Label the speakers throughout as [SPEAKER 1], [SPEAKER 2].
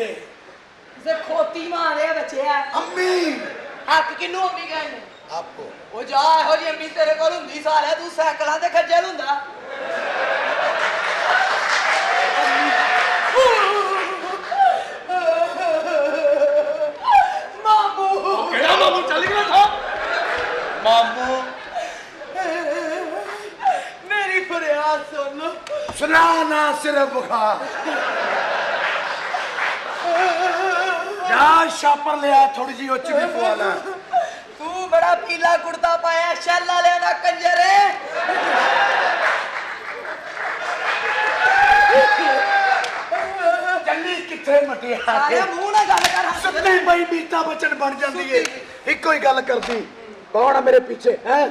[SPEAKER 1] जे
[SPEAKER 2] से खोती मारे बच्चे
[SPEAKER 1] अम्मी
[SPEAKER 2] हक किनू अम्मी कहने
[SPEAKER 1] आपको
[SPEAKER 2] ओ जा हो जी अम्मी तेरे कोल हुंदी सारा तू साइकलां ते खज्जल हुंदा मामू
[SPEAKER 1] केड़ा मामू चल गया था मामू
[SPEAKER 2] मेरी फरियाद सुन लो
[SPEAKER 1] सुनाना सिर्फ बुखार जा शापर लिया थोड़ी जी उच्च भी पवाला
[SPEAKER 2] तू बड़ा पीला कुर्ता पाया शैल वाले दा कंजर है
[SPEAKER 1] जल्दी किथे मटिया
[SPEAKER 2] सारे मुंह ना गल कर
[SPEAKER 1] सुत्ती पई बीता बचन बन जाती है इको ही गल करती कौन है मेरे पीछे हैं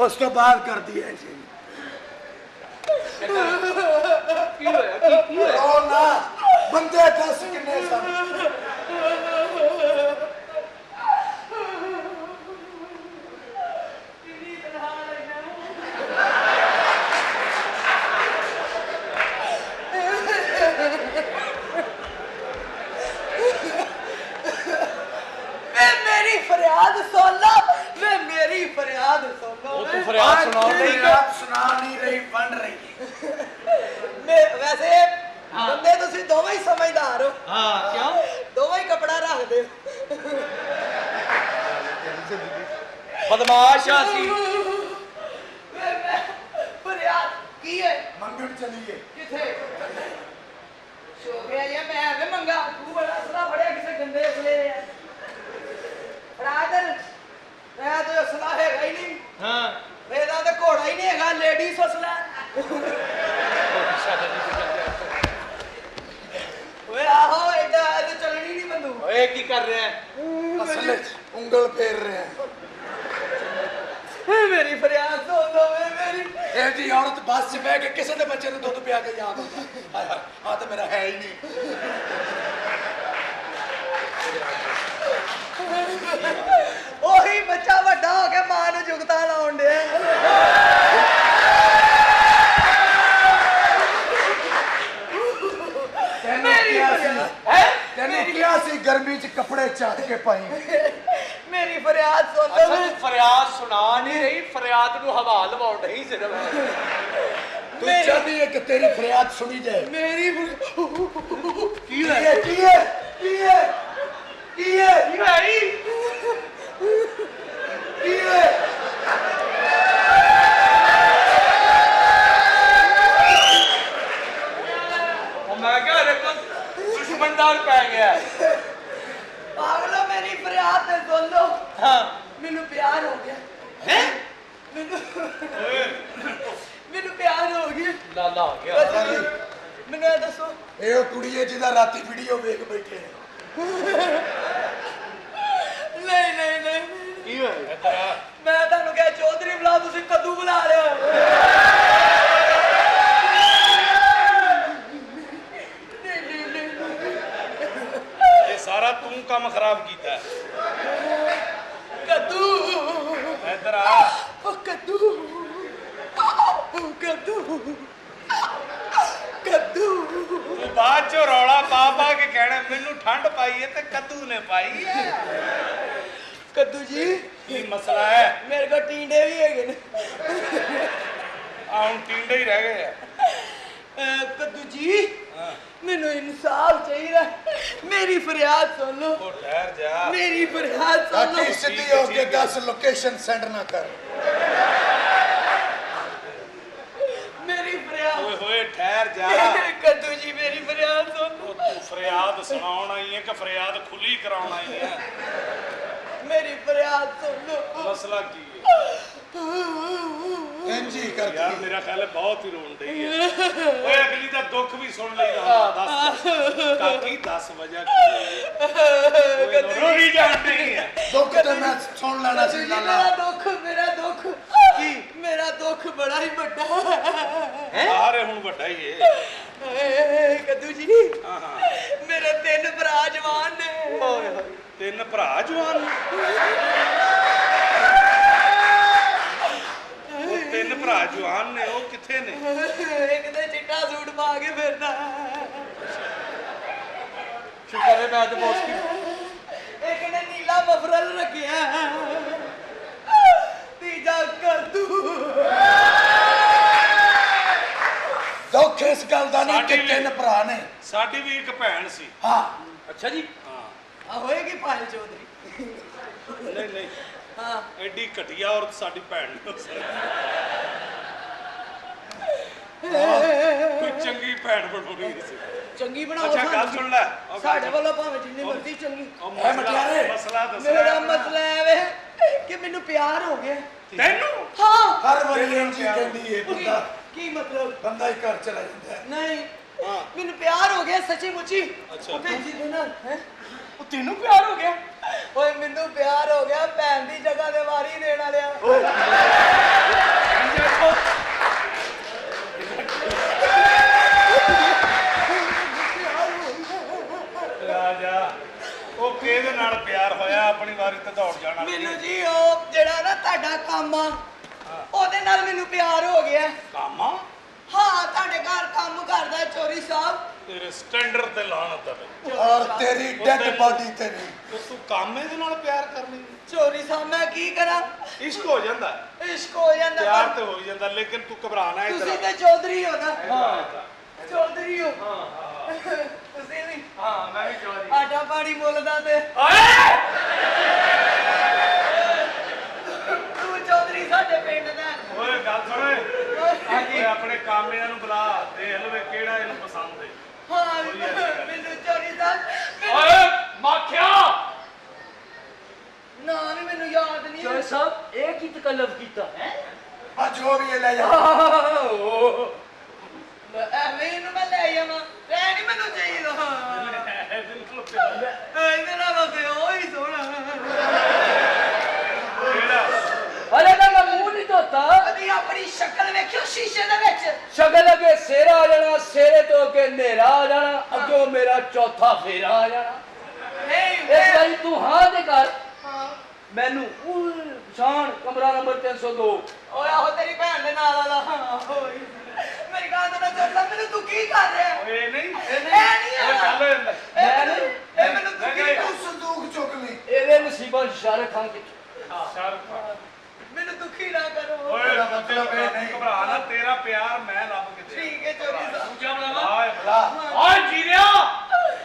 [SPEAKER 1] उस तो बाद कर दी है जी ना बंदे 10 किन्ने सन
[SPEAKER 2] मेरी फरियाद सुन लो वे मेरी फरियाद सुन लो
[SPEAKER 1] तू फरियाद सुना नहीं रही बन रही
[SPEAKER 2] मैं वैसे बंदे तुसी दोवें ही समझदार हो
[SPEAKER 3] हां क्यों
[SPEAKER 2] दोवें ही कपड़ा रख दे
[SPEAKER 3] बदमाश आसी
[SPEAKER 2] फरियाद की है
[SPEAKER 1] मंगन चलिए
[SPEAKER 2] किथे शोभे ये मैं हमें मंगा तू बड़ा असला फड़िया किसे गंदे असले रे रादर मैं तो असला है ही नहीं
[SPEAKER 3] हां
[SPEAKER 2] मेरा तो घोड़ा ही नहीं है लेडीज असला ओए आहो एडा तो चलनी नहीं बंदूक
[SPEAKER 3] ओए की कर रहे हैं
[SPEAKER 1] असल उंगल फेर रहे हैं
[SPEAKER 2] मेरी फरियाद सुन लो मेरी
[SPEAKER 1] ए जी औरत बस च बैठ के किसी दे बच्चे ਨੂੰ ਦੁੱਧ ਪਿਆ ਕੇ ਯਾਦ ਆਉਂਦਾ ਹਾਏ ਹਾਏ ਆ ਤਾਂ ਮੇਰਾ ਹੈ ਹੀ ਨਹੀਂ
[SPEAKER 2] ਉਹੀ ਬੱਚਾ ਵੱਡਾ ਹੋ ਕੇ ਮਾਂ ਨੂੰ ਜੁਗਤਾ ਲਾਉਣ ਡਿਆ
[SPEAKER 1] ਤੈਨੂੰ ਕਿਹਾ ਸੀ ਗਰਮੀ 'ਚ ਕੱਪੜੇ ਚੱਕ ਕੇ ਪਾਈ
[SPEAKER 2] ਮੇਰੀ ਫਰਿਆਦ ਸੁਣ
[SPEAKER 3] अच्छा
[SPEAKER 2] ਲਓ
[SPEAKER 3] तू फरियाद सुना नहीं रही फरियाद नु हवा लवाउण नहीं सिर्फ
[SPEAKER 1] तू चाहती है कि तेरी फरियाद सुनी जाए
[SPEAKER 2] ਮੇਰੀ
[SPEAKER 1] की है की है की है की है
[SPEAKER 3] भाई
[SPEAKER 1] की है
[SPEAKER 3] ओ मैं क्या देखो दुश्मनदार पै गया
[SPEAKER 2] ਪਾਗਲੋ ਮੇਰੀ ਫਰਿਆਦ ਤੇ ਸੁਣ ਲਓ
[SPEAKER 3] हां
[SPEAKER 2] ਮੈਨੂੰ ਪਿਆਰ ਹੋ ਗਿਆ
[SPEAKER 3] हैं
[SPEAKER 2] ਮੈਨੂੰ ਪਿਆਰ ਹੋ ਗਿਆ
[SPEAKER 3] लाला आ गया
[SPEAKER 2] ਮੈਨੂੰ ਇਹ ਦੱਸੋ
[SPEAKER 1] ਇਹ ਉਹ ਕੁੜੀ ਹੈ ਜਿਹਦਾ ਰਾਤੀ ਵੀਡੀਓ ਵੇਖ ਬੈਠੇ
[SPEAKER 2] ਨਹੀਂ ਨਹੀਂ ਨਹੀਂ
[SPEAKER 3] की होया तेरा
[SPEAKER 2] ਮੈਂ ਤੁਹਾਨੂੰ ਕਿਹਾ ਚੌਧਰੀ ਬੁਲਾ ਤੁਸੀਂ ਕੱਦੂ ਬੁਲਾ ਲਿਆ
[SPEAKER 3] ये सारा तू काम खराब कीता
[SPEAKER 2] ਕੱਦੂ
[SPEAKER 3] इधर आ
[SPEAKER 2] ਉਹ ਕੱਦੂ ਕੱਦੂ ਕੱਦੂ
[SPEAKER 3] तू बाद चो रौला पा पा के कहना मेनू ठंड पाई है ते कद्दू ने पाई है
[SPEAKER 2] ਕੱਦੂ ਜੀ
[SPEAKER 3] की मसला है
[SPEAKER 2] ਮੇਰੇ ਕੋਲ ਟੀਂਡੇ ਵੀ ਹੈਗੇ ਨੇ
[SPEAKER 3] ਹੁਣ ਟਿੰਡੇ ਹੀ ਰਹਿ ਗਏ ਆ
[SPEAKER 2] ਕੱਦੂ ਜੀ ਮੈਨੂੰ ਇਨਸਾਫ ਚਾਹੀਦਾ ਮੇਰੀ ਫਰਿਆਦ ਸੁਣ ਲਓ
[SPEAKER 3] ਉਹ ਠਹਿਰ ਜਾ
[SPEAKER 2] ਮੇਰੀ ਫਰਿਆਦ ਸੁਣ ਲਓ
[SPEAKER 1] ताकि सीधी हो के 10 लोकेशन सेंड ना कर
[SPEAKER 2] ਮੇਰੀ ਫਰਿਆਦ
[SPEAKER 3] ਓਏ ਹੋਏ ਠਹਿਰ ਜਾ
[SPEAKER 2] ਕੱਦੂ ਜੀ ਮੇਰੀ ਫਰਿਆਦ ਸੁਣ ਲਓ
[SPEAKER 3] ਉਹ ਤੂੰ ਫਰਿਆਦ ਸੁਣਾਉਣ ਆਈ ਹੈ ਕਿ ਫਰਿਆਦ ਖੁੱਲੀ ਕਰਾਉਣ ਆਈ ਹੈ
[SPEAKER 2] ਮੇਰੀ ਫਰਿਆਦ ਸੁਣ ਲਓ
[SPEAKER 3] ਮਸਲਾ ਕੀ ਹੈ
[SPEAKER 1] इंजी
[SPEAKER 3] यार
[SPEAKER 1] करती
[SPEAKER 3] मेरा ख्याल है बहुत ही रोन रही है ओए अगली दा दुख भी सुन ले दस काकी 10 वजह की रोई जान रही है
[SPEAKER 1] दुख तो मैं सुन लेना सी लाला
[SPEAKER 2] मेरा दुख
[SPEAKER 3] की
[SPEAKER 2] मेरा दुख बड़ा ही बड़ा है
[SPEAKER 3] सारे हुन ਵੱਡਾ ਹੀ है
[SPEAKER 2] ਕੱਦੂ जी
[SPEAKER 3] हां हां
[SPEAKER 2] मेरे 3 ਭਰਾ ਜਵਾਨ ने
[SPEAKER 3] ਓਏ ਹੋਏ 3 ਭਰਾ ਜਵਾਨ ਉਹ 3 ਭਰਾ ਜਵਾਨ ਨੇ ਉਹ ਕਿੱਥੇ ਨੇ
[SPEAKER 2] ਇੱਕ ਤੇ ਚਿੱਟਾ ਸੂਟ ਪਾ ਕੇ ਫਿਰਦਾ
[SPEAKER 4] ਸ਼ੁਕਰ ਹੈ ਮੈਂ ਤੇ ਬੋਸ ਕੀ
[SPEAKER 2] ਇੱਕ ਨੇ ਨੀਲਾ ਮਫਰਲ ਰੱਖਿਆ ਤੀਜਾ ਕੱਦੂ
[SPEAKER 1] ਦੁੱਖ ਇਸ ਗੱਲ ਦਾ ਨਹੀਂ ਕਿ
[SPEAKER 3] ਸਾਡੇ ਲਈ-
[SPEAKER 1] 3 ਭਰਾ ਨੇ।
[SPEAKER 3] ਸਾਡੀ ਵੀ ਇੱਕ ਭੈਣ ਸੀ।
[SPEAKER 1] ਹਾਂ
[SPEAKER 4] ਅੱਛਾ ਜੀ
[SPEAKER 3] ਹਾਂ
[SPEAKER 2] ਆ ਹੋਏਗੀ ਪਾਇਲ ਚੌਧਰੀ
[SPEAKER 3] ਨਹੀਂ ਨਹੀਂ
[SPEAKER 2] ਹਾਂ
[SPEAKER 3] ਐਡੀ ਘਟੀਆ ਔਰਤ ਸਾਡੀ ਭੈਣ ਨਹੀਂ ਹੋ ਸਕਦੀ। ਕੋਈ ਚੰਗੀ ਭੈਣ ਬਣਾਉਣੀ ਸੀ।
[SPEAKER 2] ਚੰਗੀ ਬਣਾਓ
[SPEAKER 3] ਅੱਛਾ ਗੱਲ
[SPEAKER 2] ਸਾਨੂੰ।
[SPEAKER 3] ਸੁਣ ਲੈ ਉਹ ਗੱਲ
[SPEAKER 2] ਸਾਡੇ
[SPEAKER 3] ਸੁਣ।
[SPEAKER 2] ਵੱਲੋਂ ਭਾਵੇਂ ਜਿੰਨੀ ਮਰਜ਼ੀ ਚੰਗੀ
[SPEAKER 3] ਉਹ
[SPEAKER 1] ਹੈ ਮਟਿਆਰੇ।
[SPEAKER 3] ਮਸਲਾ
[SPEAKER 2] ਮੇਰਾ
[SPEAKER 3] ਦੱਸਣਾ
[SPEAKER 2] ਮਸਲਾ ਇਹ ਵੇ ਕਿ ਮੈਨੂੰ ਪਿਆਰ ਹੋ ਗਿਆ
[SPEAKER 3] ਤੈਨੂੰ।
[SPEAKER 2] ਹਾਂ
[SPEAKER 1] ਹਰ ਵਾਰੀ ਇੰਝ ਹੀ ਕਹਿੰਦੀ ਏ ਬੰਦਾ
[SPEAKER 2] ਕੀ ਮਤਲਬ
[SPEAKER 1] ਬੰਦਾ ਹੀ ਘਰ ਚਲਾ ਜਾਂਦਾ ਹੈ।
[SPEAKER 2] ਨਹੀਂ
[SPEAKER 3] ਹਾਂ
[SPEAKER 2] ਮੈਨੂੰ ਪਿਆਰ ਹੋ ਗਿਆ ਸੱਚੀ ਮੁੱਚੀ
[SPEAKER 3] ਅੱਛਾ।
[SPEAKER 2] ਉਹ ਭੇਜੀ ਦੇ ਨਾਲ ਹੈ ਉਹ ਤੈਨੂੰ ਪਿਆਰ ਹੋ ਗਿਆ ਓਏ ਮੈਨੂੰ ਪਿਆਰ ਹੋ ਗਿਆ ਭੈਣ ਦੀ ਜਗ੍ਹਾ ਤੇ ਵਾਰੀ ਦੇਣ ਵਾਲਿਆ
[SPEAKER 3] ਰਾਜਾ ਉਹ ਕਿਹਦੇ ਨਾਲ ਪਿਆਰ ਹੋਇਆ ਆਪਣੀ ਵਾਰੀ ਤੇ ਦੌੜ ਜਾਣਾ
[SPEAKER 2] ਮੈਨੂੰ ਜੀ ਉਹ ਜਿਹੜਾ ਨਾ ਤੁਹਾਡਾ ਕੰਮ ਆ ਉਹਦੇ ਨਾਲ ਮੈਨੂੰ ਪਿਆਰ ਹੋ ਗਿਆ
[SPEAKER 3] ਕੰਮ
[SPEAKER 2] ਹਾਂ ਤੁਹਾਡੇ ਘਰ ਕੰਮ ਕਰਦਾ ਚੋਰੀ ਸਾਹਿਬ
[SPEAKER 3] ਤੇਰੇ ਸਟੈਂਡਰਡ ਤੇ ਲਾਣਤ ਹੈ
[SPEAKER 1] ਔਰ ਤੇਰੀ ਡੈਡ ਬਾਡੀ ਤੇ ਨਹੀਂ।
[SPEAKER 3] ਤੇ ਤੂੰ ਕੰਮ ਇਹਦੇ ਨਾਲ ਪਿਆਰ ਕਰਨੀ
[SPEAKER 2] ਚੋਰੀ ਸਾਹਿਬ ਮੈਂ ਕੀ ਕਰਾਂ
[SPEAKER 3] ਇਸ਼ਕ ਹੋ ਜਾਂਦਾ ਹੈ।
[SPEAKER 2] ਇਸ਼ਕ ਹੋ ਜਾਂਦਾ
[SPEAKER 3] ਪਿਆਰ
[SPEAKER 2] ਪਰ
[SPEAKER 3] ਤੇ ਹੋ ਜਾਂਦਾ ਲੇਕਿਨ ਤੂੰ ਘਬਰਾਣਾ ਹੈ
[SPEAKER 2] ਤੁਸੀਂ ਤੇ ਚੌਧਰੀ ਹੋ ਨਾ
[SPEAKER 3] ਹਾਂ
[SPEAKER 2] ਚੌਧਰੀ ਹੋ ਤੁਸੀਂ ਵੀ
[SPEAKER 4] ਹਾਂ ਮੈਂ ਵੀ ਚੋਰੀ
[SPEAKER 2] ਆਟਾ ਪਾਣੀ ਮੁੱਲਦਾ ਤੇ ਤੂੰ ਚੌਧਰੀ ਸਾਡੇ ਪਿੰਡ ਦਾ
[SPEAKER 3] ਓਏ ਗੱਲ ਸੁਣ ਓਏ ਆਪਣੇ ਕਾਮਿਆਂ ਨੂੰ ਬੁਲਾ ਦੇਖ ਲਵੇ ਕਿਹੜਾ ਇਹਨੂੰ ਪਸੰਦ ਹੈ
[SPEAKER 2] ਹਾਂ ਮੈਨੂੰ ਚੋਰੀ ਸਾਹਿਬ
[SPEAKER 4] ਓਏ ਮਾਖਿਆ
[SPEAKER 2] ਨਾ ਵੀ ਮੈਨੂੰ ਯਾਦ ਨਹੀਂ
[SPEAKER 4] ਚੋਰ ਸਾਹਿਬ ਇਹ ਕੀ ਤਕਲਫ ਕੀਤਾ ਹੈ
[SPEAKER 1] ਆ ਜੋ ਵੀ ਇਹ ਲੈ ਜਾ।
[SPEAKER 2] ਐਵੇਂ ਇਹਨੂੰ ਮੈਂ ਲੈ ਜਾਵਾਂ ਰਹਿ ਨਹੀਂ ਮੈਨੂੰ ਚਾਹੀਦਾ ਇਹਦੇ ਨਾਲ ਤੇ ਉਹ ਹੀ ਸੋਹਣਾ
[SPEAKER 3] ਕਿਹੜਾ
[SPEAKER 4] ਹਲੇ ਤਾਂ ਮੈਂ ਮੂੰਹ ਨਹੀਂ ਧੋਤਾ
[SPEAKER 2] ਕਦੀ ਆਪਣੀ ਸ਼ਕਲ ਵੇਖਿਓ ਸ਼ੀਸ਼ੇ ਦੇ ਵਿੱਚ
[SPEAKER 4] ਸ਼ਕਲ ਅਗੇ ਸੇਰਾ ਆ ਜਾਣਾ ਸੇਰੇ ਤੋਂ ਅੱਗੇ ਹਨੇਰਾ ਆ ਜਾਣਾ ਅੱਗੋਂ ਮੇਰਾ ਚੌਥਾ ਫੇਰਾ ਆ ਜਾਣਾ
[SPEAKER 2] ਨਹੀਂ
[SPEAKER 4] ਇਸ ਵਾਰੀ ਤੂੰ ਹਾਂ ਦੇ ਕਰ
[SPEAKER 2] ਹਾਂ
[SPEAKER 4] ਮੈਨੂੰ ਸ਼ਾਨ ਕਮਰਾ ਨੰਬਰ 302
[SPEAKER 2] ਓਏ ਆਹੋ ਤੇਰੀ ਭੈਣ ਦੇ ਨਾਲ ਵਾਲਾ ਹਾਂ ਓਏ ਮੇਰੀ ਗੱਲ ਤਾਂ ਚੱਲਦਾ ਮੈਨੂੰ ਤੂੰ ਕੀ ਕਰ ਰਿਹਾ
[SPEAKER 3] ਓਏ ਨਹੀਂ
[SPEAKER 2] ਇਹ ਨਹੀਂ
[SPEAKER 3] ਓਏ ਗੱਲ ਹੋ ਜਾਂਦਾ
[SPEAKER 2] ਇਹ ਮੈਨੂੰ ਤੂੰ ਕੀ
[SPEAKER 1] ਤੂੰ ਸੰਦੂਕ ਚੁੱਕ ਲਈ।
[SPEAKER 4] ਇਹਦੇ ਨਸੀਬਾਂ ਸ਼ਾਰਕ ਖਾਨ ਕਿ
[SPEAKER 3] ਸ਼ਾਹਰੁਖ
[SPEAKER 2] ਮੈਨੂੰ ਦੁਖੀ ਨਾ ਕਰੋ
[SPEAKER 3] ਓਏ
[SPEAKER 1] ਇਹਦਾ ਮਤਲਬ ਇਹ ਨਹੀਂ।
[SPEAKER 3] ਘਬਰਾ ਨਾ ਤੇਰਾ ਪਿਆਰ ਮੈਂ ਲੱਭ ਕੇ ਦੇ
[SPEAKER 2] ਠੀਕ ਹੈ ਚੋਰੀ ਸਾਹਿਬ
[SPEAKER 4] ਦੂਜਾ ਬਣਾਵਾ
[SPEAKER 3] ਆਏ
[SPEAKER 1] ਲਾ
[SPEAKER 4] ਓਏ ਜੀਰਿਆ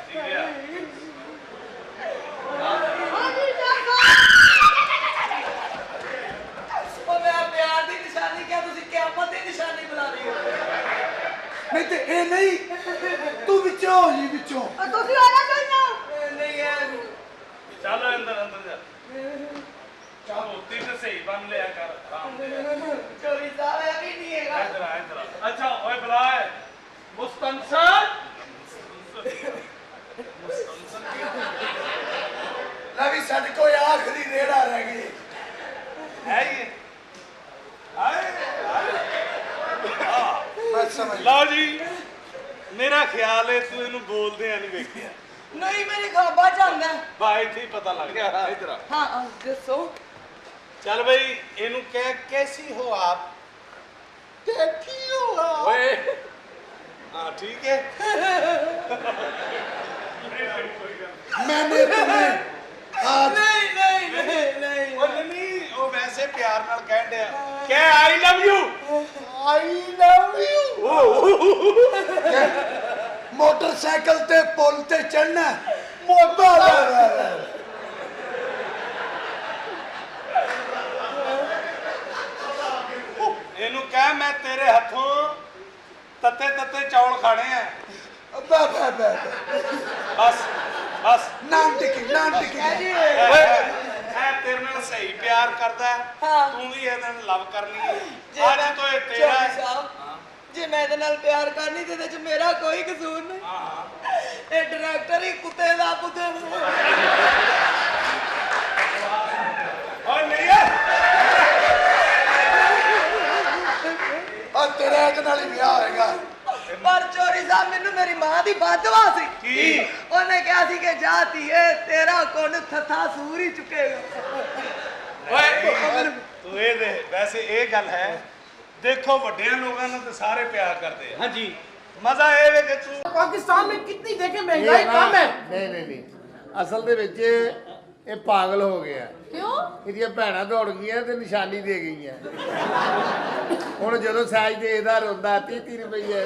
[SPEAKER 3] ਜੀ ਰਿਹਾ
[SPEAKER 2] ਉਹ ਮੈਂ ਪਿਆਰ ਦੀ ਨਿਸ਼ਾਨੀ ਕਿਹਾ ਤੁਸੀਂ ਕਿਆਮਤ ਦੀ ਨਿਸ਼ਾਨੀ ਬੁਲਾ ਲਈ
[SPEAKER 1] ਨਹੀਂ ਤੇ ਇਹ ਨਹੀਂ ਤੂੰ ਵਿੱਚੋਂ ਹੋ ਜੀ ਵਿੱਚੋਂ।
[SPEAKER 2] ਤੁਸੀਂ ਆਣਾ ਚਾਹੀਦਾ ਨਹੀਂ ਹੈ
[SPEAKER 3] ਚੱਲ ਅੰਦਰ ਅੰਦਰ ਜਾ ਚੱਲ ਉੱਤੀ ਤੇ ਸਹੀ ਬਣ ਲਿਆ ਕਰ ਆਰਾਮ ਦੇ
[SPEAKER 2] ਚੋਰੀ ਸਾਹਿਬ ਇਹ ਵੀ ਨਹੀਂ ਹੈਗਾ
[SPEAKER 3] ਇੱਧਰ ਆ ਇੱਧਰ ਆ ਅੱਛਾ ਓਏ ਬੁਲਾ
[SPEAKER 4] ਮੁਸਤਨਸਰ
[SPEAKER 1] ਲੈ ਵੀ ਸਾਡੇ ਕੋਲ ਆਖਰੀ ਰੇੜਾ ਰਹਿ ਗਈ।
[SPEAKER 3] ਹੈ ਇਹ ਆਏ
[SPEAKER 1] ਮੈਂ ਸਮਝ
[SPEAKER 3] ਲਓ ਜੀ ਮੇਰਾ ਖਿਆਲ ਹੈ ਤੂੰ ਇਹਨੂੰ ਬੋਲਦਿਆਂ ਨਹੀਂ ਵੇਖਿਆ
[SPEAKER 2] ਨਹੀਂ ਮੇਰੇ ਖਾਬਾ ਜਾਂਦਾ
[SPEAKER 3] ਬਾਈ ਇੱਥੇ ਹੀ ਪਤਾ ਲੱਗ ਗਿਆ ਇੱਧਰ ਆ
[SPEAKER 2] ਹਾਂ ਦੱਸੋ
[SPEAKER 3] ਚੱਲ ਬਈ ਇਹਨੂੰ ਕਹਿ ਕੈਸੀ ਹੋ ਆਪ
[SPEAKER 1] ਦੇਖੀ ਹੋਗਾ।
[SPEAKER 4] ਓਏ
[SPEAKER 3] हाँ ठीक है
[SPEAKER 1] मैंने तुम्हें आज
[SPEAKER 2] ਨਹੀਂ ਨਹੀਂ ਨਹੀਂ ਨਹੀਂ
[SPEAKER 3] ਉਹ ਨਹੀਂ ਉਹ ਵੈਸੇ ਪਿਆਰ ਨਾਲ ਕਹਿਣ ਡਿਆ ਕਹਿ I love you
[SPEAKER 1] I love you motorcycle ते पुल ते चढ़ना
[SPEAKER 3] ਇਹਨੂੰ ਕਹਿ ਮੈਂ ਤੇਰੇ ਹੱਥੋਂ ਤੱਤੇ ਤੱਤੇ ਚੌਲ ਖਾਣੇ ਆ ਬਸ ਬਸ
[SPEAKER 1] नाम टिकी
[SPEAKER 3] ਐ ਤੇਰੇ ਨਾਲ ਸਹੀ ਪਿਆਰ ਕਰਦਾ ਹੈ।
[SPEAKER 2] ਹਾਂ।
[SPEAKER 3] ਤੂੰ ਵੀ ਇਹਦੇ ਨਾਲ ਲਵ ਕਰਨੀ ਹੈ
[SPEAKER 2] ਜੇ
[SPEAKER 3] ਅੱਜ
[SPEAKER 2] ਮੈਂ-
[SPEAKER 3] ਤੋਂ ਇਹ ਤੇਰਾ
[SPEAKER 2] ਚੌਧਰੀ
[SPEAKER 3] ਹੈ।
[SPEAKER 2] ਸਾਹਿਬ, ਜੇ ਮੈਂ ਇਹਦੇ ਨਾਲ ਪਿਆਰ ਕਰਨੀ ਤੇ ਇਹਦੇ ਚ ਮੇਰਾ ਕੋਈ ਕਸੂਰ ਨਹੀਂ
[SPEAKER 3] ਹਾਂ
[SPEAKER 2] ਇਹ ਡਾਇਰੈਕਟਰ ਹੀ ਕੁੱਤੇ ਦਾ ਪੁੱਤਰ
[SPEAKER 3] ਓਏ ਨਹੀਂ ਹੈ
[SPEAKER 1] और तेरे एक नाल ही ब्याह होएगा।
[SPEAKER 2] ਪਰ ਚੋਰੀ ਸਾਹਿਬ ਮੈਨੂੰ ਮੇਰੀ ਮਾਂ ਦੀ ਬਦਦੁਆ ਸੀ
[SPEAKER 3] ਕੀ
[SPEAKER 2] ਉਹਨੇ ਕਿਹਾ ਸੀ ਕਿ ਜਾ ਧੀਏ ਤੇਰਾ ਕੁੰਨ ਥੱਥਾ ਸੂਰ ਹੀ ਚੁੱਕੇਗਾ
[SPEAKER 3] ਓਏ ਤੂੰ ਇਹ ਦੇ ਵੈਸੇ ਇਹ ਗੱਲ ਹੈ ਦੇਖੋ ਵੱਡਿਆਂ ਲੋਕਾਂ ਨਾਲ ਤਾਂ ਸਾਰੇ ਪਿਆਰ ਕਰਦੇ ਆ
[SPEAKER 4] ਹਾਂਜੀ
[SPEAKER 3] ਮਜ਼ਾ ਇਹ ਵੇ ਕਿ ਤੂੰ
[SPEAKER 2] पाकिस्तान में कितनी देखे महंगाई कम है।
[SPEAKER 5] ਨਹੀਂ ਅਸਲ ਦੇ ਵਿੱਚ ਇਹ ਪਾਗਲ ਹੋ ਗਿਆ।
[SPEAKER 6] ਕਿਉਂ?
[SPEAKER 5] ਇਹਦੀਆਂ ਭੈਣਾਂ ਦੌੜ ਗਈਆਂ ਤੇ ਨਿਸ਼ਾਨੀ ਦੇ ਗਈਆਂ। ਹੁਣ ਜਦੋਂ ਸਾਈਜ਼ ਦੇ ਇਹਦਾ ਰੋਂਦਾ 30 ਰੁਪਏ।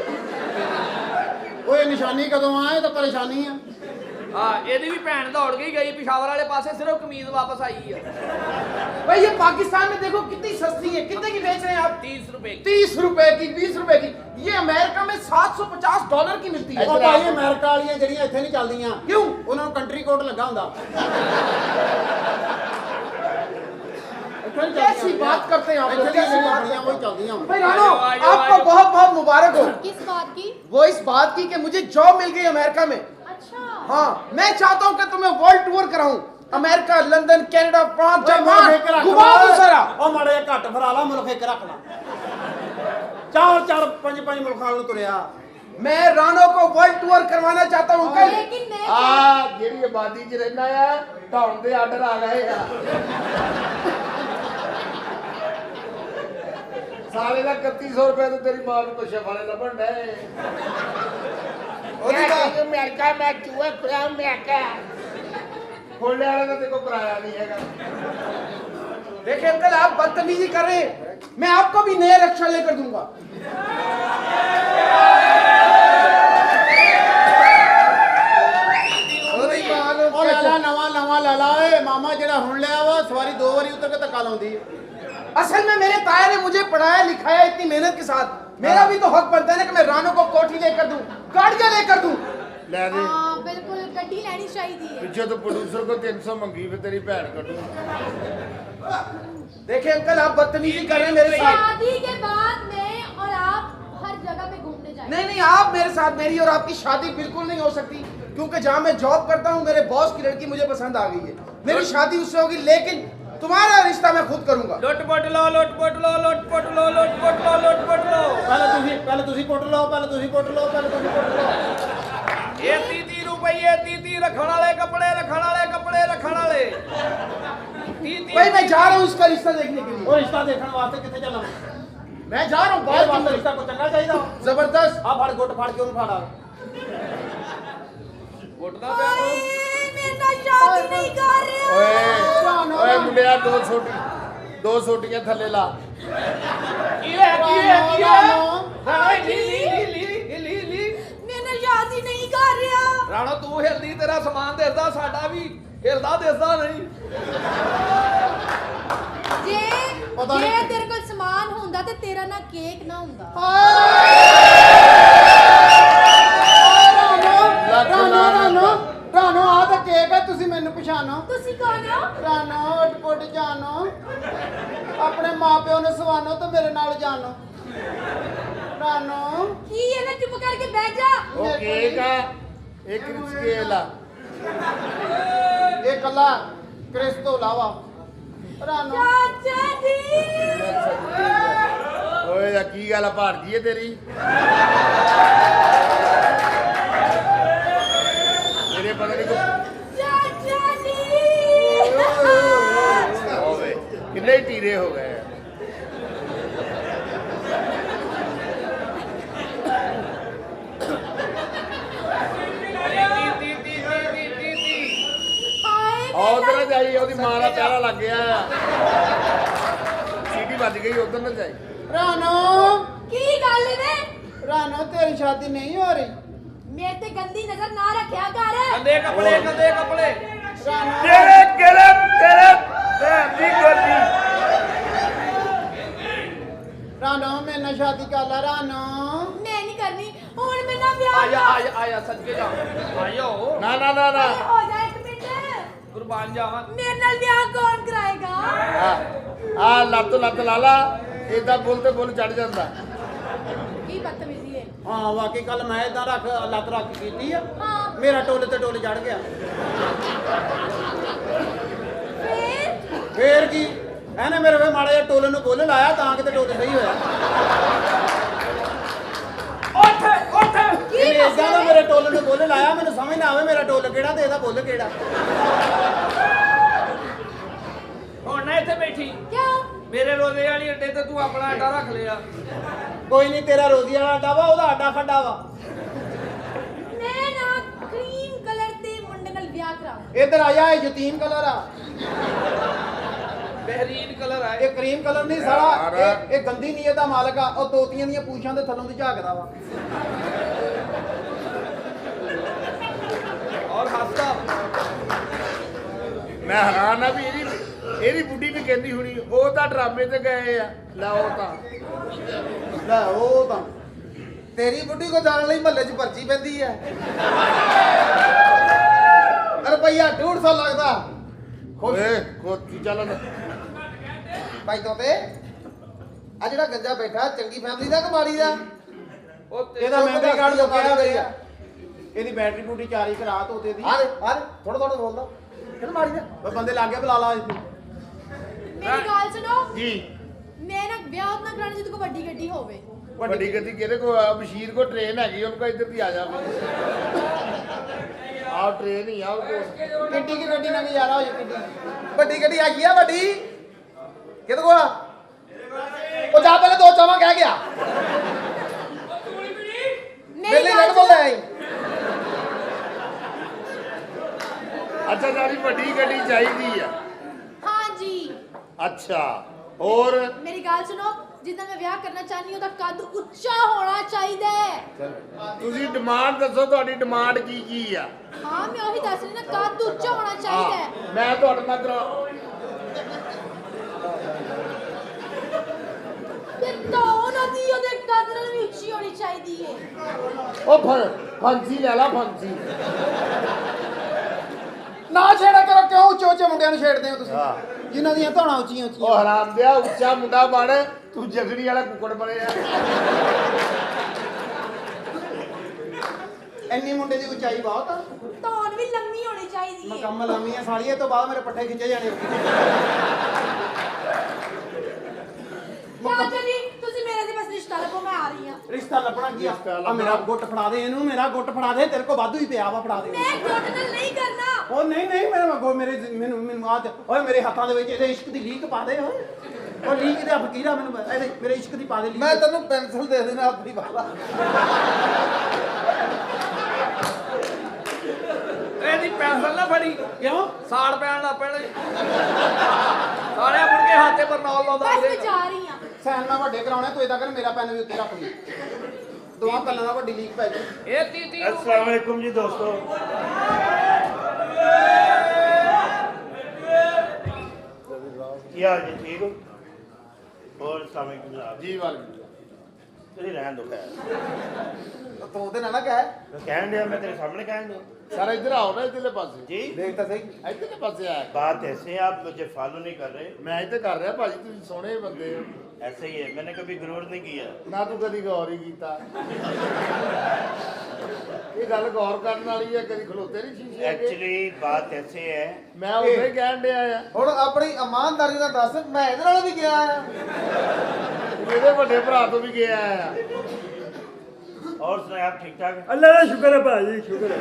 [SPEAKER 7] ਓਏ ਨਿਸ਼ਾਨੀ ਕਦੋਂ ਆਏ ਤਾਂ ਪਰੇਸ਼ਾਨੀ ਆ।
[SPEAKER 4] ਹਾਂ ਇਹਦੀ ਵੀ ਭੈਣ ਦੌੜ ਗਈ ਪਿਸ਼ਾਵਰ ਵਾਲੇ ਪਾਸੇ ਸਿਰਫ ਕਮੀਜ਼ ਵਾਪਸ ਆਈ ਹੈ।
[SPEAKER 2] भाई ये पाकिस्तान में देखो कितनी सस्ती है, कितने की बेच रहे हैं आप?
[SPEAKER 4] 30 रुपए
[SPEAKER 2] 30 रुपए की, 20 रुपए की। ये अमेरिका में $750 की मिलती है।
[SPEAKER 7] ਉਹ ਭਾਈ ਅਮਰੀਕਾ ਵਾਲੀਆਂ ਜਿਹੜੀਆਂ ਇੱਥੇ ਨਹੀਂ ਚੱਲਦੀਆਂ
[SPEAKER 2] क्यों?
[SPEAKER 7] ਉਹਨਾਂ ਨੂੰ ਕੰਟਰੀ ਕੋਡ ਲੱਗਾ ਹੁੰਦਾ।
[SPEAKER 2] कैसी बात करते हैं आप लोग,
[SPEAKER 7] ਇੱਥੇ ਦੀਆਂ
[SPEAKER 2] कैसी बात
[SPEAKER 7] ਜਿਹੜੀਆਂ
[SPEAKER 2] करते
[SPEAKER 7] ਉਹ ਚੱਲਦੀਆਂ
[SPEAKER 2] हैं? भाई रानो, आपको बहुत बहुत मुबारक हो।
[SPEAKER 6] किस बात की?
[SPEAKER 2] वो इस बात की कि मुझे जॉब मिल गई अमेरिका में।
[SPEAKER 6] अच्छा।
[SPEAKER 2] हाँ, मैं चाहता हूँ कि तुम्हें वर्ल्ड टूर कराऊं। America, London, Canada, France, Japan, घुमा दूं सारा।
[SPEAKER 7] ਉਹ ਮਾੜੇ ਜਿਹਾ ਘੱਟ ਫਰਾ ਲਾ, ਮੁਲਕ ਇੱਕ ਰੱਖ ਲਾ। ਚਾਰ ਪੰਜ ਮੁਲਕਾਂ ਨੂੰ ਤੁਰਿਆ।
[SPEAKER 2] मैं रानो को वर्ल्ड टूर करवाना चाहता हूँ कल।
[SPEAKER 6] लेकिन मैं
[SPEAKER 5] ਆ ਜਿਹੜੀ ਆਬਾਦੀ 'ਚ ਰਹਿੰਦਾ ਆ ਢਾਉਣ ਦੇ ਆਰਡਰ ਆ ਗਏ ਆ। ਸਾਲੇ ਦਾ 3100 ਰੁਪਏ ਤੇ ਤੇਰੀ ਮਾਂ ਨੂੰ ਕੁਛ ਵਾਲੇ ਲੱਭਣ ਡਏ।
[SPEAKER 7] ਉਹਦੀ ਗੱਲ
[SPEAKER 5] ਅਮਰੀਕਾ ਮੈਂ ਚੂਹਾ ਖੁਲਾ ਅਮਰੀਕਾ ਖੋਲੇ ਵਾਲੇ ਦਾ ਦੇਖੋ ਕਿਰਾਇਆ ਨਹੀਂ ਹੈਗਾ।
[SPEAKER 2] देखिए अंकल, आप बदतमीजी कर रहे हैं। मैं आपको भी नया रक्षा लेकर दूंगा।
[SPEAKER 7] ਉਹ ਲਾਲਾ ਨਵਾਂ ਲਾਲਾ ਏ ਮਾਮਾ ਜਿਹੜਾ ਹੁਣ ਲਿਆ ਵਾ ਸਵਾਰੀ 2 ਵਾਰੀ ਉਤਰ ਕੇ ਧੱਕਾ ਲਾਉਂਦੀ ਹੈ।
[SPEAKER 2] असल में मेरे ताया ने मुझे पढ़ाया लिखाया इतनी मेहनत के साथ, मेरा भी तो हक बनता है ना कि मैं रानो को कोठी लेकर दूं, गाड़ियां लेकर दूं।
[SPEAKER 5] ਲੈ ਦੇ
[SPEAKER 6] हाँ बिल्कुल गड्डी लेनी चाहिए।
[SPEAKER 5] ਪਿੱਛੇ ਤੋਂ ਪ੍ਰੋਡਿਊਸਰ ਕੋ 300 ਮੰਗੀ ਫਿਰ ਤੇਰੀ ਭੈਣ ਕੱਢੂ।
[SPEAKER 2] देखिए अंकल, आप बदतमीजी कर रहे हैं मेरे साथ।
[SPEAKER 6] शादी के बाद मैं और आप हर जगह पे घूमने जाएंगे।
[SPEAKER 2] नहीं, आप मेरे साथ, मेरी और आपकी शादी बिल्कुल नहीं हो सकती, क्योंकि जहाँ मैं जॉब करता हूँ मेरे बॉस की लड़की मुझे पसंद आ गई है। मेरी शादी उससे होगी, लेकिन तुम्हारा रिश्ता मैं खुद करूंगा।
[SPEAKER 4] ਲੁੱਟ ਪੁੱਟ ਲੋ
[SPEAKER 7] ਪਹਿਲਾਂ ਤੁਸੀਂ ਪੁੱਟ ਲਓ।
[SPEAKER 4] ਇਹ 30 ਰੁਪਏ 30 ਰੱਖਣ ਵਾਲੇ ਕੱਪੜੇ 30
[SPEAKER 2] भाई मैं जा रहा हूँ इसका रिश्ता देखने के लिए।
[SPEAKER 7] ਉਹ ਰਿਸ਼ਤਾ ਦੇਖਣ ਵਾਸਤੇ ਕਿੱਥੇ ਚੱਲਾਂ?
[SPEAKER 2] मैं जा रहा हूँ
[SPEAKER 7] ਬਾਹਰ
[SPEAKER 2] बाहर
[SPEAKER 7] ਵਾਸਤੇ
[SPEAKER 2] की
[SPEAKER 7] ਰਿਸ਼ਤਾ ਕੋਈ ਚੰਗਾ ਚਾਹੀਦਾ।
[SPEAKER 2] जबरदस्त।
[SPEAKER 7] ਆ ਫੜ ਗੁੱਟ ਫੜ ਕੇ ਉਹਨੂੰ ਫੜਾ।
[SPEAKER 4] ਗੁੱਟਦਾ ਪਿਆ ਤੂੰ।
[SPEAKER 6] मैं ना शादी नहीं कर रहा।
[SPEAKER 5] ਓਏ ਮੁੰਡਿਆ ਦੋ ਸੋਟੀਆਂ ਥੱਲੇ ਲਾ।
[SPEAKER 4] ਕੀ ਹੈ
[SPEAKER 6] मैं ना शादी नहीं कर रहा।
[SPEAKER 4] ਰਾਣੋ ਤੂੰ ਹਿਲਦੀ ਤੇਰਾ ਸਮਾਨ ਦਿਸਦਾ ਸਾਡਾ ਵੀ ਹਿਲਦਾ ਦਿਸਦਾ ਨਹੀਂ।
[SPEAKER 6] जे
[SPEAKER 7] पता
[SPEAKER 6] जे
[SPEAKER 7] नहीं।
[SPEAKER 6] तेरे को समान हुंदा ते तेरा ना केक ना हुंदा।
[SPEAKER 7] ਰਾਨੋ ਆ ਤਾਂ ਕੇਕ ਹੈ, ਤੁਸੀਂ ਮੈਨੂੰ ਪਛਾਣੋ।
[SPEAKER 6] तुसी कौन हो?
[SPEAKER 7] ਰਾਨੋ ਉੱਟ ਜਾਣੋ, ਆਪਣੇ ਮਾਪਿਓ ਨੂੰ ਸਵਾਨੋ ਤੇ ਮੇਰੇ ਨਾਲ ਜਾਣੋ। ਰਾਨੋ
[SPEAKER 6] की ये ना चुप करके बैठ जा।
[SPEAKER 5] ਉਹ ਕੇਕ ਆ ਇੱਕ ਸਕੇਲ ਆ।
[SPEAKER 7] ਇਹ ਕੱਲਾ ਕ੍ਰਿਸਤੋ ਲਾਵਾ। ਰਾਨੋ
[SPEAKER 6] चाचा जी।
[SPEAKER 5] ਓਏ ਆ ਕੀ ਗੱਲ ਆ ਭਾਰਜੀ ਏ ਤੇਰੀ? ਮੇਰੇ ਪਤਾ ਨਹੀਂ
[SPEAKER 6] चाचा जी।
[SPEAKER 5] ਹੋਵੇ ਕਿੰਨੇ ਟੀਰੇ ਹੋ ਗਏ ਆ।
[SPEAKER 6] हाय
[SPEAKER 5] ਉਧਰ ਨਾ ਜਾਈ, ਉਹਦੀ ਮਾਂ ਦਾ ਪਹਿਰਾ ਲੱਗ ਗਿਆ ਆ। ਸੀਟੀ ਵੱਜ ਗਈ, ਉਧਰ ਨਾ ਜਾਈ।
[SPEAKER 7] ਰਾਨੋ
[SPEAKER 6] की गल ने?
[SPEAKER 7] ਰਾਨੋ ਤੇਰੀ ਸ਼ਾਦੀ ਨਹੀਂ ਹੋ ਰਹੀ।
[SPEAKER 6] मेरे ते गंदी नजर ना रखया कर।
[SPEAKER 4] ਕੰਦੇ ਕੱਪੜੇ
[SPEAKER 7] ਰਾਨੋ
[SPEAKER 5] ਤੇਰੇ ਤੇਰੇ ਦੀ ਗੋਦੀ।
[SPEAKER 7] ਰਾਨੋ ਮੇਰੇ ਨਾਲ ਸ਼ਾਦੀ ਕਰ ਲੈ। ਰਾਨੋ
[SPEAKER 6] मैं नहीं करनी हुन मैं ना ब्याह
[SPEAKER 4] ਆਇਆ ਸੱਜੇ ਜਾ ਆਇਓ
[SPEAKER 5] ਨਾ
[SPEAKER 6] हो जाए एक मिनट।
[SPEAKER 4] ਕੁਰਬਾਨ ਜਾਵਾਂ।
[SPEAKER 6] मेरे नाल ब्याह कौन कराएगा?
[SPEAKER 5] ਆ ਲੱਤ ਲਾਲਾ ਏਦਾਂ ਬੁੱਲ ਤੇ ਬੁੱਲ ਚੜ ਜਾਂਦਾ।
[SPEAKER 6] की बदतमीजी है।
[SPEAKER 7] ਹਾਂ ਵਾਕਈ ਕੱਲ ਮੈਂ ਇਦਾਂ ਲੱਤ ਰੱਖ ਕੀਤੀ ਆ,
[SPEAKER 6] हाँ
[SPEAKER 7] ਮੇਰਾ ਟੋਲੇ ਤੇ ਟੋਲੇ ਚੜ ਗਿਆ।
[SPEAKER 6] फिर
[SPEAKER 7] ਫੇਰ ਕੀ ਇਹਨੇ ਮੇਰੇ ਵੇ ਮਾੜੇ ਜਿਹੇ ਟੋਲੇ ਨੂੰ ਬੁੱਲ ਲਾਇਆ ਤਾਂ ਕਿਤੇ ਟੋਲੇ ਸਹੀ ਹੋਇਆ।
[SPEAKER 4] ਉੱਠ
[SPEAKER 6] की
[SPEAKER 7] ਇਹਨੇ ਇਦਾਂ ਦਾ
[SPEAKER 6] मसला है?
[SPEAKER 7] ਮੇਰੇ ਟੋਲੇ ਨੂੰ ਬੁੱਲ ਲਾਇਆ, ਮੈਨੂੰ ਸਮਝ ਨਾ ਆਵੇ ਮੇਰਾ ਟੋਲ ਕਿਹੜਾ ਤੇ ਇਹਦਾ ਬੁੱਲ ਕਿਹੜਾ।
[SPEAKER 4] ਹੁਣ ਨਾ ਇੱਥੇ ਬੈਠੀ
[SPEAKER 6] क्या?
[SPEAKER 4] ਮੇਰੇ ਰੋਜ਼ੇ ਵਾਲੀ ਅੱਡੇ ਤੇ ਤੂੰ ਆਪਣਾ ਅੱਡਾ ਰੱਖ ਲਿਆ।
[SPEAKER 7] ਕੋਈ ਨਹੀਂ ਤੇਰਾ ਰੋਜ਼ੀ ਵਾਲਾ ਅੱਡਾ ਵਾ, ਉਹਦਾ ਅੱਡਾ ਖੱਡਾ ਵਾ।
[SPEAKER 2] इधर आया है यतीम कलर आ
[SPEAKER 4] ਬਹਿਰੀਨ ਕਲਰ ਆਏ
[SPEAKER 2] ਇਹ ਕਰੀਮ ਕਲਰ ਨਹੀਂ ਸਾਲਾ ਇਹ ਗੰਦੀ ਨੀਅਤ ਦਾ ਮਾਲਕ ਆ ਉਹ ਤੋਤੀਆਂ ਦੀਆਂ ਪੂਛਾਂ ਦੇ ਥੱਲੋਂ ਦੀ ਝਾਕਦਾ ਵਾ
[SPEAKER 4] ਔਰ ਹੱਸਦਾ
[SPEAKER 5] ਮੈਂ ਹੈਰਾਨ ਆ ਵੀ ਇਹਦੀ ਬੁੱਢੀ ਵੀ ਕਹਿੰਦੀ ਹੁਣੀ ਉਹ ਤਾਂ ਡਰਾਮੇ ਤੇ ਗਏ ਆ ਲੈ ਉਹ ਤਾਂ
[SPEAKER 2] ਲੈ ਉਹ ਤਾਂ ਤੇਰੀ ਬੁੱਢੀ ਕੋ ਜਾਣ ਲਈ ਮਹੱਲੇ 'ਚ ਪਰਚੀ ਪੈਂਦੀ ਹੈ ਰੁਪਈਆ 150 ਲੱਗਦਾ
[SPEAKER 5] ਓਏ ਕੋਤੀ ਚੱਲ
[SPEAKER 2] ਭਾਈ ਤੋਤੇ ਆ ਜਿਹੜਾ ਗੰਜਾ ਬੈਠਾ ਚੰਗੀ ਫੈਮਿਲੀ ਦਾ ਕਿ ਮਾੜੀ ਦਾ
[SPEAKER 4] ਉਹ
[SPEAKER 2] ਇਹਦਾ ਮੈਮਰੀ ਕਾਰਡ ਲੁਕਿਆ ਹੋਇਆ ਇਹਦੀ ਬੈਟਰੀ ਬੂਟੀ ਚਾਰੀ ਕਰਾ ਤੋਤੇ ਦੀ ਆ ਥੋੜਾ ਥੋੜਾ ਬੋਲਦਾ ਕਿਹਨ ਮਾਰੀ ਦਾ ਬੰਦੇ ਲਾਗੇ ਬੁਲਾ ਲਾ ਇੱਥੇ
[SPEAKER 6] ਮੇਰੀ ਗੱਲ ਸੁਣੋ
[SPEAKER 5] ਜੀ
[SPEAKER 6] ਮੈਂ ਨਾ ਵਿਆਹ ਉਤਨਾ ਕਰਾਣਾ ਜਿੱਦ ਕੋ ਵੱਡੀ ਗੱਡੀ ਹੋਵੇ
[SPEAKER 5] ਵੱਡੀ ਗੱਡੀ ਕਿਹਦੇ ਕੋ ਆ ਬਸ਼ੀਰ ਕੋ ਟ੍ਰੇਨ ਹੈਗੀ ਉਹਨੂੰ ਕੋ ਇੱਧਰ ਦੀ ਆ ਜਾ ਆਹ ਟ੍ਰੇਨ ਹੀ ਆ ਉਹ ਕੋਲ
[SPEAKER 2] ਕਿੱਡੀ ਕੀ ਗੱਡੀ ਨਾਲ ਨਜ਼ਾਰਾ ਹੋ ਜਾ ਕਿੱਡੀ ਵੱਡੀ ਗੱਡੀ ਆ ਗਈ ਆ ਵੱਡੀ ਕਿਹਦੇ ਕੋਲ ਆ ਉਹ ਜਾ ਪਹਿਲੇ ਦੋ ਚਾਵਾਂ ਕਹਿ ਗਿਆ
[SPEAKER 6] ਮੇਰੀ
[SPEAKER 2] ਮੇਲੇ
[SPEAKER 6] ਗੱਲ
[SPEAKER 2] ਰੜ ਬੋਲ ਆਈ
[SPEAKER 5] ਅੱਛਾ ਸਾਡੀ ਵੱਡੀ ਗੱਡੀ ਚਾਹੀਦੀ ਆ
[SPEAKER 6] ਹਾਂਜੀ
[SPEAKER 5] ਅੱਛਾ ਹੋਰ
[SPEAKER 6] ਮੇਰੀ ਗੱਲ ਸੁਣੋ ਜਿੱਦਾਂ ਮੈਂ ਵਿਆਹ ਕਰਨਾ ਚਾਹਨੀ ਉਹਦਾ ਕੱਦ ਉੱਚਾ ਹੋਣਾ ਚਾਹੀਦਾ ਹੈ
[SPEAKER 5] ਤੁਸੀਂ ਡਿਮਾਂਡ ਦੱਸੋ ਤੁਹਾਡੀ ਡਿਮਾਂਡ ਕੀ ਆ
[SPEAKER 6] ਹਾਂ ਮੈਂ ਉਹੀ ਦੱਸ ਰਹੀ ਨਾ ਕੱਦ ਉੱਚਾ ਹੋਣਾ ਚਾਹੀਦਾ ਹੈ
[SPEAKER 5] ਹਾਂ, ਮੈਂ ਤੁਹਾਡੇ ਨਾਲ ਕਰਾ
[SPEAKER 6] ਤੇ ਟੋਨ ਉਹਦੇ ਕੱਦ ਨਾਲ ਵੀ ਉੱਚੀ ਹੋਣੀ ਚਾਹੀਦੀ ਹੈ
[SPEAKER 5] ਉਹ ਫਾਂਸੀ ਲੈ ਲਾ ਫਾਂਸੀ
[SPEAKER 2] ਨਾ ਛੇੜਾ ਕਰੋ ਕਿਉਂ ਉੱਚੇ ਉੱਚੇ ਮੁੰਡਿਆਂ ਨੂੰ ਛੇੜਦੇ ਹੋ ਤੁਸੀਂ
[SPEAKER 5] ਹਾਂ।
[SPEAKER 2] ਜਿਨ੍ਹਾਂ ਦੀਆਂ ਧੌਣਾਂ ਉੱਚੀਆਂ ਉੱਚੀਆਂ
[SPEAKER 5] ਉਹ ਹਰਾਮ ਦਿਆ ਉੱਚਾ ਮੁੰਡਾ ਬਣ ਤੂੰ ਜਗੜੀ ਵਾਲਾ ਕੁੱਕੜ ਬਣਿਆ
[SPEAKER 2] ਇੰਨੀ ਮੁੰਡੇ ਦੀ ਉਚਾਈ ਬਹੁਤ ਆ
[SPEAKER 6] ਟੋਨ ਵੀ ਲੰਮੀ ਹੋਣੀ ਚਾਹੀਦੀ ਹੈ
[SPEAKER 2] ਮੁਕੰਮਲ ਆਮੀਆਂ ਸਾਲੀਏ ਤੋਂ ਬਾਅਦ ਮੇਰੇ ਪੱਠੇ ਖਿੱਚੇ ਜਾਣੇ
[SPEAKER 6] ਚਾਚਾ ਜੀ ਤੁਸੀਂ ਮੇਰੇ ਦੇ ਬਸ ਰਿਸ਼ਤਾ ਲੱਭੋ ਮੈਂ ਆ ਰਹੀ ਹਾਂ
[SPEAKER 2] ਰਿਸ਼ਤਾ ਲੱਭਣਾ ਕੀ ਆ ਮੇਰਾ ਗੁੱਟ ਫੜਾ ਦੇ ਇਹਨੂੰ ਮੇਰਾ ਗੁੱਟ ਫੜਾ ਦੇ ਤੇਰੇ ਕੋ ਵਾਧੂ ਹੀ ਪਿਆ ਵਾ ਫੜਾ ਦੇ
[SPEAKER 6] ਮੈਂ ਗੁੱਟ ਨਾਲ ਨਹੀਂ ਕਰਨਾ
[SPEAKER 2] ਉਹ ਨਹੀਂ ਨਹੀਂ ਮੈਨੂੰ ਆਹ ਓਏ ਮੇਰੇ ਹੱਥਾਂ ਦੇ ਵਿੱਚ ਇਹਦੇ ਇਸ਼ਕ ਦੀ ਲੀਕ ਪਾ ਦੇ ਓਏ ਉਹ ਲੀਕ ਦੇ ਫਕੀਰਾ ਮੈਨੂੰ ਇਹਦੇ ਮੇਰੇ ਇਸ਼ਕ ਦੀ ਪਾ ਦੇ ਲੀਕ
[SPEAKER 5] ਮੈਂ ਤੈਨੂੰ ਪੈਨਸਲ ਦੇ ਦੇਣਾ ਆਪਣੀ ਵਾਲਾ
[SPEAKER 4] ਇਹਦੀ ਪੈਨਸਲ ਨਾ ਫੜੀ
[SPEAKER 2] ਕਿਉਂ
[SPEAKER 4] ਸਾੜ ਪੈਣ ਲੱਗ ਪੈਣਾ ਸਾਲਿਆ ਮੁੜ ਕੇ ਹੱਥੇ ਪਰ ਨਾਲ ਲਾਉਂਦਾ
[SPEAKER 6] ਬਸ ਮੈਂ
[SPEAKER 4] ਫਿਰੇਗਾ।
[SPEAKER 6] ਜਾ ਰਹੀ ਹਾਂ
[SPEAKER 2] ਸੈਨ ਮੈਂ ਵੱਡੇ ਕਰਾਉਣੇ ਤੂੰ ਇਦਾਂ ਕਰ ਮੇਰਾ ਪੈਨ ਵੀ ਉੱਤੇ ਰੱਖ ਲਈ ਦੋਵਾਂ ਕੰਨਾਂ ਨਾਲ ਵੱਡੀ ਲੀਕ ਪੈ ਗਈ
[SPEAKER 4] ਇਹ ਤੀ
[SPEAKER 3] अस्सलाम वालेकुम जी दोस्तों क्या हाल जी ठीक हो और अस्सलाम वालेकुम जनाब
[SPEAKER 5] ਜੀ ਵਾਲੇਕੁਮ
[SPEAKER 3] तेरी रहन दो खैर
[SPEAKER 2] ਤੂੰ ਉਹਦੇ ਨਾਲ ਨਾ ਕਹਿ
[SPEAKER 3] मैं कहन दिया मैं तेरे सामने कहन दूं
[SPEAKER 5] ਸਰ ਇੱਧਰ ਆਓ ਨਾ ਇੱਧਰਲੇ ਪਾਸੇ
[SPEAKER 3] जी
[SPEAKER 2] ਦੇਖ ਤਾਂ ਸਹੀ
[SPEAKER 5] ਇੱਧਰਲੇ ਪਾਸੇ ਆ
[SPEAKER 3] बात ऐसे है आप मुझे फॉलो नहीं कर रहे
[SPEAKER 5] ਮੈਂ ਇੱਥੇ ਕਰ ਰਿਹਾ ਭਾਜੀ ਤੁਸੀਂ ਸੋਹਣੇ ਬੰਦੇ ਹੋ
[SPEAKER 3] ऐसे ही है मैंने कभी गरूर नहीं किया
[SPEAKER 5] ਨਾ ਤੂੰ ਕਦੀ ਗੌਰ ਹੀ ਕੀਤਾ ਇਹ ਗੱਲ ਗੌਰ ਕਰਨ ਵਾਲੀ ਹੈ ਕਦੀ ਖਲੋਤੇ ਨਹੀਂ ਸ਼ੀਸ਼ੇ ਅੱਗੇ
[SPEAKER 3] एक्चुअली बात ऐसे है
[SPEAKER 5] ਮੈਂ ਉੱਥੇ ਕਹਿਣ ਡਿਆ ਆ
[SPEAKER 2] ਹੁਣ ਆਪਣੀ ਇਮਾਨਦਾਰੀ ਨਾਲ ਦੱਸ ਮੈਂ ਇਹਦੇ ਨਾਲ ਵੀ ਗਿਆ ਆ
[SPEAKER 5] ਇਹਦੇ ਵੱਡੇ ਭਰਾ ਤੋਂ ਵੀ ਗਿਆ ਆ
[SPEAKER 3] और सुनाए आप ठीक ठाक हैं?
[SPEAKER 8] अल्लाह का शुक्र है भाजी शुक्र है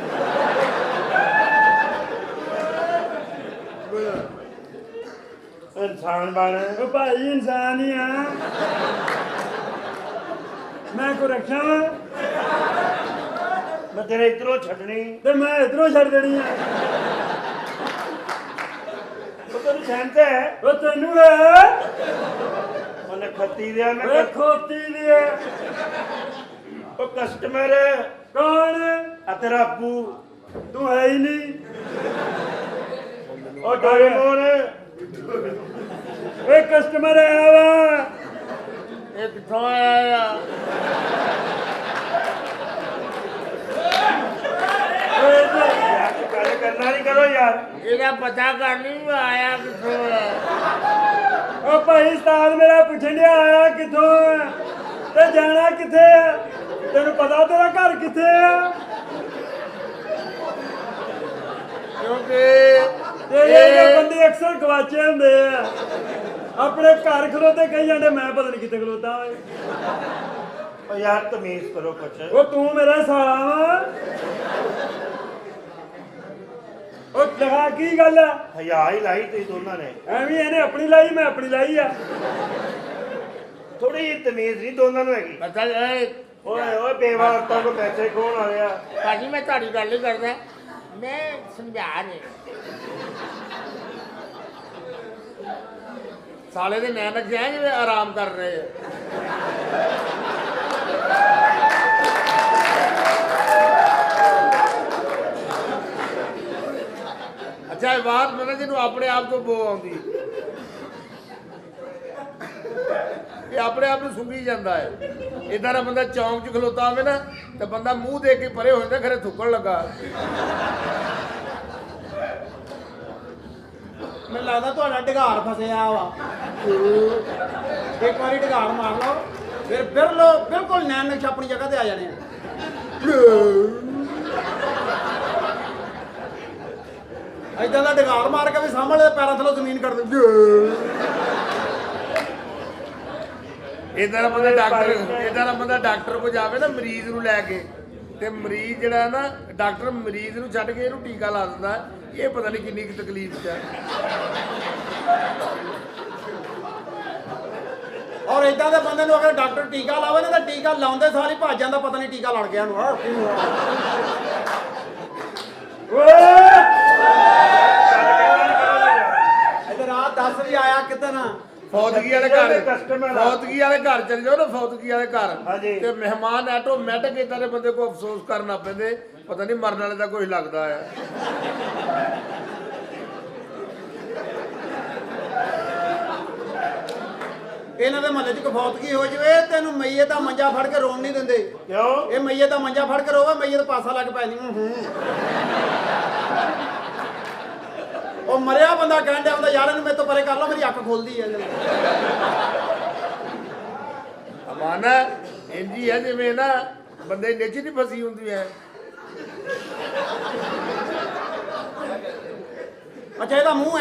[SPEAKER 3] इंसान बन
[SPEAKER 8] ओ भाई इंसान ही है मैं को रखा वा
[SPEAKER 3] मैं तेरे इधरों छड़नी
[SPEAKER 8] ते मैं इधरों छड़ देनी है
[SPEAKER 3] तो तेन सहनते है
[SPEAKER 8] ओ तेनू है
[SPEAKER 3] उन्हें खती दिया मैं
[SPEAKER 8] ओ खोती दिए
[SPEAKER 3] वो कस्टमर
[SPEAKER 8] कौन
[SPEAKER 3] तेरा अबू
[SPEAKER 8] तू है ही नहीं
[SPEAKER 3] और डोरेमोन
[SPEAKER 8] ओ कस्टमर आया वा
[SPEAKER 5] ਇਹ ਕਿੱਥੋਂ ਆਇਆ ਆ
[SPEAKER 8] ओ इधर
[SPEAKER 3] यार तू पहले करना नहीं करो यार
[SPEAKER 5] ਇਹਦਾ ਪਤਾ ਕਰ ਲਈ ਆਇਆ ਕਿੱਥੋਂ ਆ
[SPEAKER 8] ओ भाई उस्ताद मेरा पुछन दिया आया किथों है ते जाना किथे है तेन पता तेरा घर किथे है
[SPEAKER 5] ਕਿਉਂਕਿ
[SPEAKER 8] तेरे ये बंदे अक्सर गवाचे होंदे आ अपने घर खलोते कही जाते मैं पता नहीं कितने खलोता होए
[SPEAKER 3] और यार तमीज करो कुछ
[SPEAKER 8] ओ तू मेरा साला वा ओ लगा की गल है
[SPEAKER 3] हया ही लाई तुम दोनों ने
[SPEAKER 8] एवं इन्हें अपनी लाई मैं अपनी लाई है
[SPEAKER 3] थोड़ी जी तमीज नहीं दोनों ने हैगी
[SPEAKER 5] ਪਤਾ ਏ
[SPEAKER 3] ओए ओए बेवा औरतों को पैसे कौन आ गया
[SPEAKER 5] ਭਾਜੀ ਮੈਂ ਤੁਹਾਡੀ ਗੱਲ ਨਹੀਂ ਕਰਦਾ मैं समझा रहे साले दे नैनक जाए जिवें आराम कर रहे हैं। अच्छा ये बात मतलब जिन्हों अपने आप तो बो आती ये अपने आप ਨੂੰ ਸੁੰਘੀ ਜਾਂਦਾ ਹੈ। ਇਦਾਂ ਦਾ ਬੰਦਾ ਚੌਂਕ 'ਚ ਖਲੋਤਾ ਹੋਵੇ ਨਾ ਤੇ ਬੰਦਾ ਮੂੰਹ ਦੇਖ ਕੇ ਪਰੇ ਹੋ ਜਾਂਦਾ ਖਰੇ ਥੁੱਕਣ ਲੱਗਾ।
[SPEAKER 7] ਮੈਨੂੰ ਲੱਗਦਾ ਤੁਹਾਡਾ ਢਗਾਰ ਫਸਿਆ ਵਾ ਇੱਕ ਵਾਰੀ ਢਗਾਰ ਮਾਰ ਲਓ ਫਿਰ ਬਿਲਕੁਲ ਨੈਣ ਨਕਸ਼ ਆਪਣੀ ਜਗ੍ਹਾ ਤੇ ਆ ਜਾਣੇ ਆ ਏਦਾਂ ਦਾ ਢਗਾਰ ਮਾਰ ਕੇ ਵੀ ਸਾਹਮਣੇ ਦੇ ਪੈਰਾਂ ਥੱਲੋਂ ਜ਼ਮੀਨ ਕੱਢ ਦਿੰਦੇ
[SPEAKER 5] ਇਦਾਂ ਦਾ ਬੰਦਾ ਡਾਕਟਰ ਕੋਲ ਜਾਵੇ ਨਾ ਮਰੀਜ਼ ਨੂੰ ਲੈ ਕੇ ਤੇ ਮਰੀਜ਼ ਜਿਹੜਾ ਨਾ ਡਾਕਟਰ ਮਰੀਜ਼ ਨੂੰ ਛੱਡ ਕੇ ਇਹਨੂੰ ਟੀਕਾ ਲਾ ਦਿੰਦਾ ਇਹ ਪਤਾ ਨਹੀਂ ਕਿੰਨੀ ਕੁ ਤਕਲੀਫ 'ਚ ਹੈ।
[SPEAKER 7] ਔਰ ਏਦਾਂ ਦੇ ਬੰਦੇ ਨੂੰ ਅਗਰ ਡਾਕਟਰ ਟੀਕਾ ਲਾਵੇ ਨਾ ਤਾਂ ਟੀਕਾ ਲਾਉਂਦੇ ਸਾਰ ਹੀ ਭੱਜ ਜਾਂਦਾ ਪਤਾ ਨਹੀਂ ਟੀਕਾ ਲੜ ਗਿਆ ਨੂੰ ਇਧਰ ਆ 10 ਵੀ ਆਇਆ ਕਿਤੇ ਨਾ
[SPEAKER 5] ਫੌਤਗੀ ਵਾਲੇ ਘਰ ਚਲੇ ਜਾਓ ਨਾ ਫੌਤਗੀ ਵਾਲੇ ਘਰ
[SPEAKER 8] ਹਾਂਜੀ।
[SPEAKER 5] ਤੇ ਮਹਿਮਾਨ ਆਟੋਮੈਟਿਕ ਇਦਾਂ ਦੇ ਬੰਦੇ ਕੋ ਅਫਸੋਸ ਕਰਨਾ ਪੈਂਦੇ ਪਤਾ ਨਹੀਂ ਮਰਨ ਵਾਲੇ ਦਾ ਕੁਝ ਲੱਗਦਾ ਆ।
[SPEAKER 7] ਇਹਨਾਂ ਦੇ ਮਹੱਲੇ 'ਚ ਕਫੌਤਗੀ ਹੋ ਜਵੇ ਤੈਨੂੰ ਮਈਏ ਦਾ ਮੰਜਾ ਫੜ ਕੇ ਰੋਣ ਨਹੀਂ ਦਿੰਦੇ
[SPEAKER 8] ਕਿਉਂ
[SPEAKER 7] ਇਹ ਮਈਏ ਦਾ ਮੰਜਾ ਫੜ ਕੇ ਰੋਵੇ ਮਈਏ ਦਾ ਪਾਸਾ ਲੱਗ ਪੈ ਨਹੀਂ ਉਹ ਮਰਿਆ ਬੰਦਾ ਕਹਿਣ ਡਿਆ ਹੁੰਦਾ ਯਾਰ ਇਹਨੂੰ ਮੇਰੇ ਤੋਂ ਪਰੇ ਕਰ ਲਓ ਮੇਰੀ ਅੱਖ ਖੁੱਲਦੀ ਹੈ
[SPEAKER 5] ਅਮਾਨਾ ਇੰਜੀ ਹੈ ਜਿਵੇਂ ਨਾ ਬੰਦੇ ਨਿੱਚ ਨਹੀਂ ਫਸੀ ਹੁੰਦੀ ਹੈ।
[SPEAKER 7] ਅੱਛਾ ਇਹਦਾ ਮੂੰਹ